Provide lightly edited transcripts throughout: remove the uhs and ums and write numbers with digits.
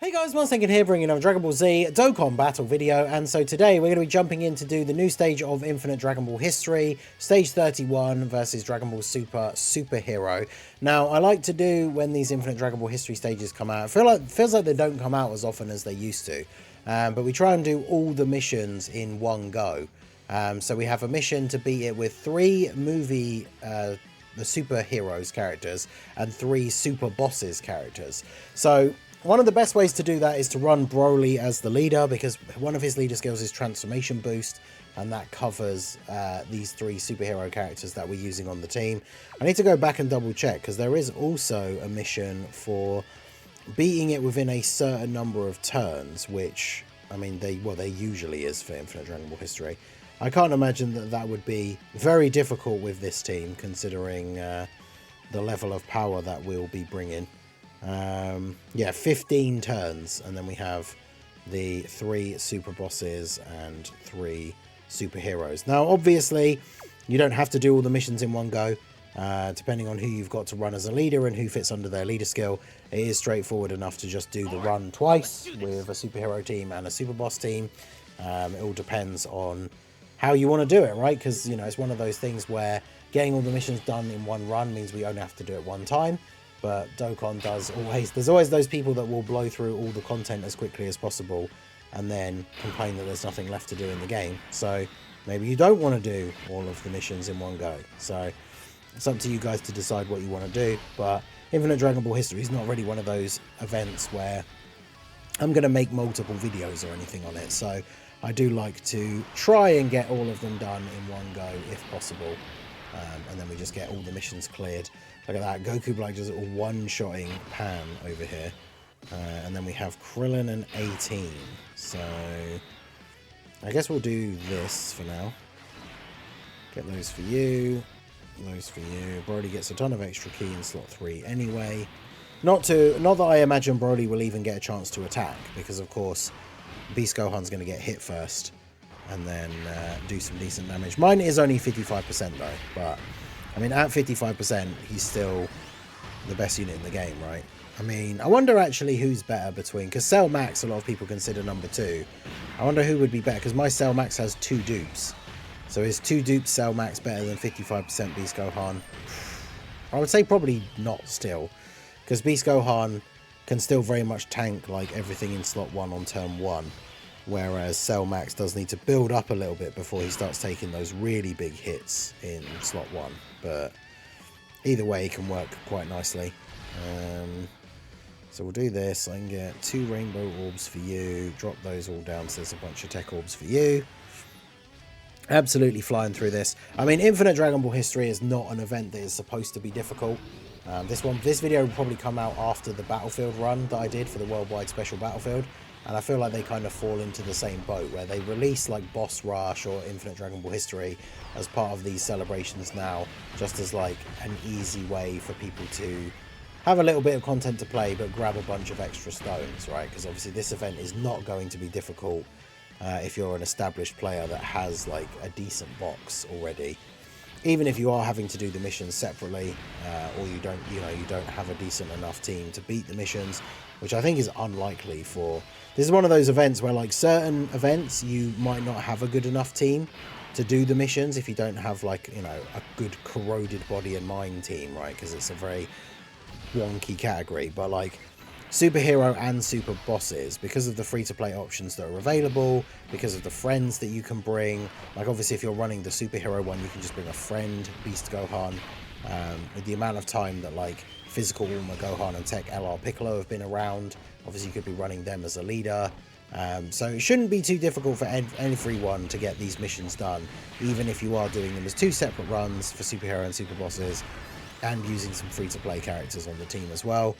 Hey guys, Monster here bringing another Dragon Ball Z Dokkan battle video, and so today we're going to be jumping in to do the new stage of Infinite Dragon Ball History, stage 31 versus Dragon Ball Super Superhero. Now, I like to do when these Infinite Dragon Ball History stages come out, it feels like they don't come out as often as they used to, but we try and do all the missions in one go. So we have a mission to beat it with 3 movie the superheroes characters and 3 super bosses characters. So one of the best ways to do that is to run Broly as the leader, because one of his leader skills is transformation boost, and that covers these 3 superhero characters that we're using on the team. I need to go back and double check, because there is also a mission for beating it within a certain number of turns, which, I mean, there usually is for Infinite Dragon Ball History. I can't imagine that that would be very difficult with this team, considering the level of power that we'll be bringing. Yeah, 15 turns, and then we have the 3 super bosses and 3 superheroes. Now, obviously, you don't have to do all the missions in one go. Depending on who you've got to run as a leader and who fits under their leader skill, it is straightforward enough to just do the run twice with a superhero team and a super boss team. It all depends on how you want to do it, right? Because, you know, it's one of those things where getting all the missions done in one run means we only have to do it one time. But Dokkan there's always those people that will blow through all the content as quickly as possible and then complain that there's nothing left to do in the game. So maybe you don't want to do all of the missions in one go. So it's up to you guys to decide what you want to do. But Infinite Dragon Ball History is not really one of those events where I'm going to make multiple videos or anything on it. So I do like to try and get all of them done in one go if possible. And then we just get all the missions cleared. Look at that, Goku Black just one-shotting Pan over here. And then we have Krillin and 18. So I guess we'll do this for now. Get those for you. Those for you. Broly gets a ton of extra ki in slot 3 anyway. Not that I imagine Broly will even get a chance to attack, because of course Beast Gohan's going to get hit first and then do some decent damage. Mine is only 55% though, but I mean, at 55%, he's still the best unit in the game, right? I mean, I wonder actually who's better between, because Cell Max, a lot of people consider number 2. I wonder who would be better, because my Cell Max has 2 dupes. So is 2 dupes Cell Max better than 55% Beast Gohan? I would say probably not still, because Beast Gohan can still very much tank like everything in slot 1 on turn 1. Whereas Cell Max does need to build up a little bit before he starts taking those really big hits in slot 1. But either way, it can work quite nicely. So we'll do this. I can get 2 rainbow orbs for you. Drop those all down so there's a bunch of tech orbs for you. Absolutely flying through this. I mean, Infinite Dragon Ball History is not an event that is supposed to be difficult. This video will probably come out after the Battlefield run that I did for the Worldwide Special Battlefield. And I feel like they kind of fall into the same boat, where they release like Boss Rush or Infinite Dragon Ball History as part of these celebrations now, just as like an easy way for people to have a little bit of content to play, but grab a bunch of extra stones, right? Because obviously this event is not going to be difficult if you're an established player that has like a decent box already. Even if you are having to do the missions separately, or you don't have a decent enough team to beat the missions, which I think is unlikely for... This is one of those events where, like, certain events, you might not have a good enough team to do the missions if you don't have, like, you know, a good corroded body and mind team, right? Because it's a very wonky category. But, like, superhero and super bosses, because of the free-to-play options that are available, because of the friends that you can bring, like, obviously, if you're running the superhero one, you can just bring a friend, Beast Gohan. With the amount of time that, like, Physical Ulma Gohan and Tech LR Piccolo have been around, obviously you could be running them as a leader. So it shouldn't be too difficult for everyone to get these missions done, even if you are doing them as 2 separate runs for superhero and super bosses, and using some free-to-play characters on the team as well,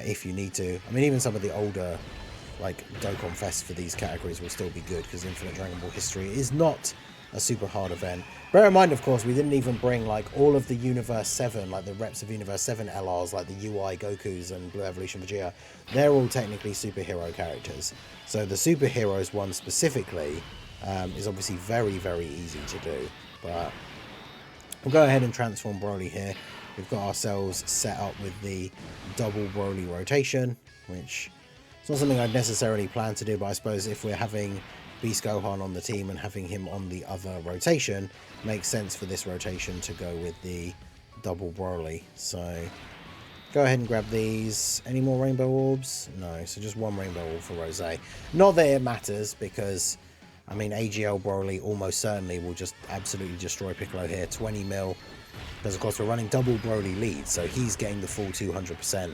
if you need to. I mean, even some of the older, like, Dokkan Fest for these categories will still be good, because Infinite Dragon Ball History is not a super hard event. Bear in mind, of course, we didn't even bring like all of the Universe 7, like the reps of Universe 7 LRs, like the UI Gokus and Blue Evolution Vegeta. They're all technically superhero characters. So the superheroes one specifically is obviously very, very easy to do. But we'll go ahead and transform Broly here. We've got ourselves set up with the double Broly rotation, which It's not something I'd necessarily plan to do, but I suppose if we're having Beast Gohan on the team and having him on the other rotation, makes sense for this rotation to go with the double Broly. So go ahead and grab these. Any more rainbow orbs? No, so just one rainbow orb for Rose. Not that it matters, because I mean AGL Broly almost certainly will just absolutely destroy Piccolo here. 20 mil, because of course we're running double Broly lead, so he's getting the full 200%.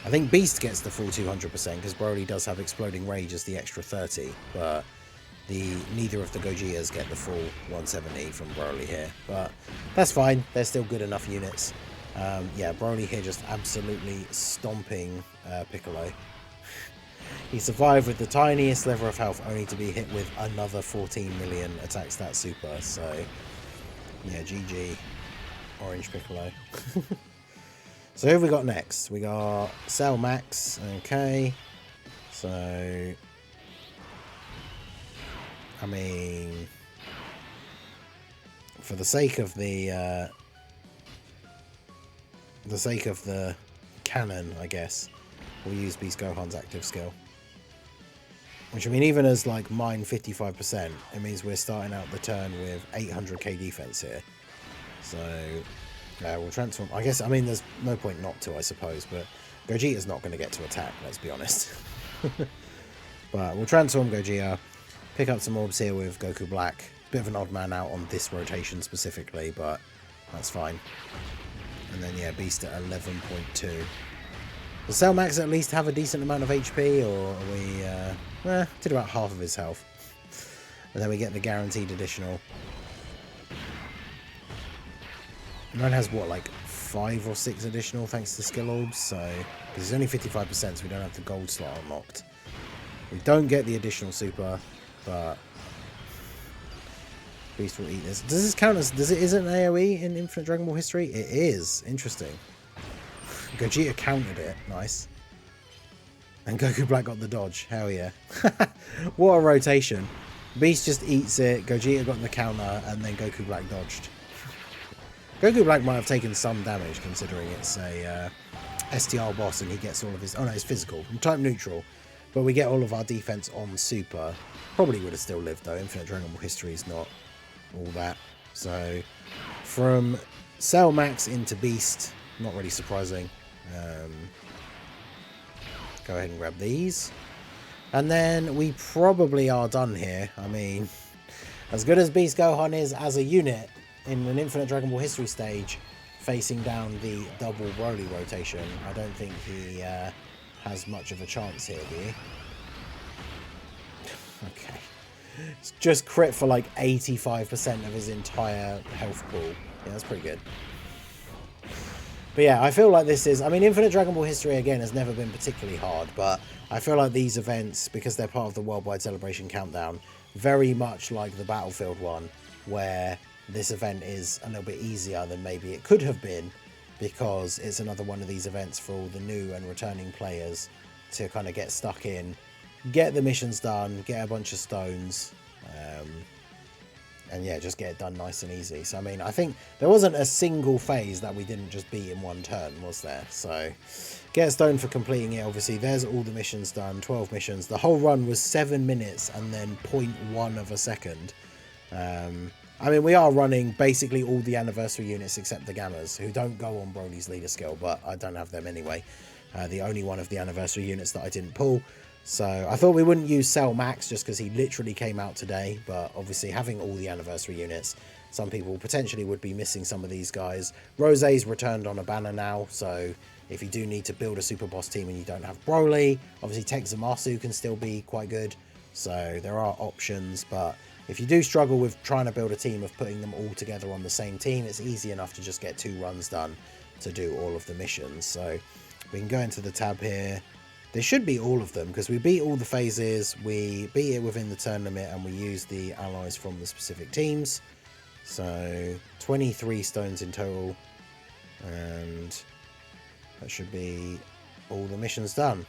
I think Beast gets the full 200% because Broly does have Exploding Rage as the extra 30, but neither of the Gogeas get the full 170 from Broly here. But that's fine, they're still good enough units. Yeah, Broly here just absolutely stomping Piccolo. He survived with the tiniest sliver of health, only to be hit with another 14 million attack stat super. So yeah, GG, Orange Piccolo. So who have we got next? We got Cell Max. Okay. So I mean, for the sake of the canon, I guess we'll use Beast Gohan's active skill. Which, I mean, even as like mine 55%, it means we're starting out the turn with 800k defense here. So we'll transform. I guess, I mean, there's no point not to, I suppose, but Gogeta's not going to get to attack, let's be honest. But we'll transform Gogeta, pick up some orbs here with Goku Black. Bit of an odd man out on this rotation specifically, but that's fine. And then, yeah, Beast at 11.2. Does Cell Max at least have a decent amount of HP, or are we... did about half of his health. And then we get the guaranteed additional. Mine has, what, like 5 or 6 additional thanks to skill orbs, so... Because it's only 55%, so we don't have the gold slot unlocked. We don't get the additional super, but... Beast will eat this. Does this count as... Is it an AoE in Infinite Dragon Ball history? It is. Interesting. Gogeta countered it. Nice. And Goku Black got the dodge. Hell yeah. What a rotation. Beast just eats it. Gogeta got the counter. And then Goku Black dodged. Goku Black might have taken some damage, considering it's a STR boss and he gets all of his... Oh no, it's physical. I'm type neutral. But we get all of our defense on super. Probably would have still lived though. Infinite Dragon Ball history is not all that. So from Cell Max into Beast, not really surprising. Go ahead and grab these. And then we probably are done here. I mean, as good as Beast Gohan is as a unit in an Infinite Dragon Ball history stage, facing down the double Broly rotation, I don't think he has much of a chance here, do you? Okay. It's just crit for like 85% of his entire health pool. Yeah, that's pretty good. But yeah, I feel like this is... I mean, Infinite Dragon Ball history, again, has never been particularly hard, but I feel like these events, because they're part of the Worldwide Celebration Countdown, very much like the Battlefield one, where this event is a little bit easier than maybe it could have been, because it's another one of these events for all the new and returning players to kind of get stuck in, get the missions done, get a bunch of stones, and yeah, just get it done nice and easy. So I mean, I think there wasn't a single phase that we didn't just beat in one turn, was there? So get a stone for completing it. Obviously there's all the missions done, 12 missions. The whole run was 7 minutes and then 0.1 of a second. I mean, we are running basically all the anniversary units except the Gammas, who don't go on Broly's leader skill, but I don't have them anyway. The only one of the anniversary units that I didn't pull. So I thought we wouldn't use Cell Max just because he literally came out today, but obviously having all the anniversary units, some people potentially would be missing some of these guys. Rose's returned on a banner now, so if you do need to build a super boss team and you don't have Broly, obviously Tech Zamasu can still be quite good. So there are options, but if you do struggle with trying to build a team of putting them all together on the same team, it's easy enough to just get 2 runs done to do all of the missions. So we can go into the tab here. There should be all of them because we beat all the phases, we beat it within the turn limit, and we use the allies from the specific teams. So 23 stones in total, and that should be all the missions done.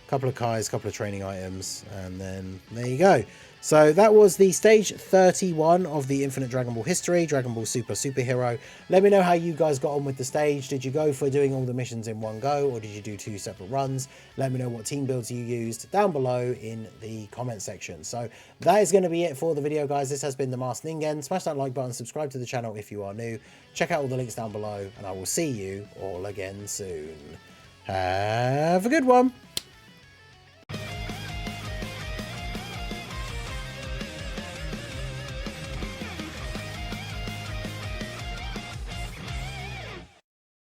couple of Kais, couple of training items, and then there you go. So that was the stage 31 of the Infinite Dragon Ball history, Dragon Ball Super Superhero. Let me know how you guys got on with the stage. Did you go for doing all the missions in one go, or did you do 2 separate runs? Let me know what team builds you used down below in the comment section. So that is going to be it for the video, guys. This has been the Masked Ningen. Smash that like button, subscribe to the channel if you are new. Check out all the links down below, and I will see you all again soon. Have a good one.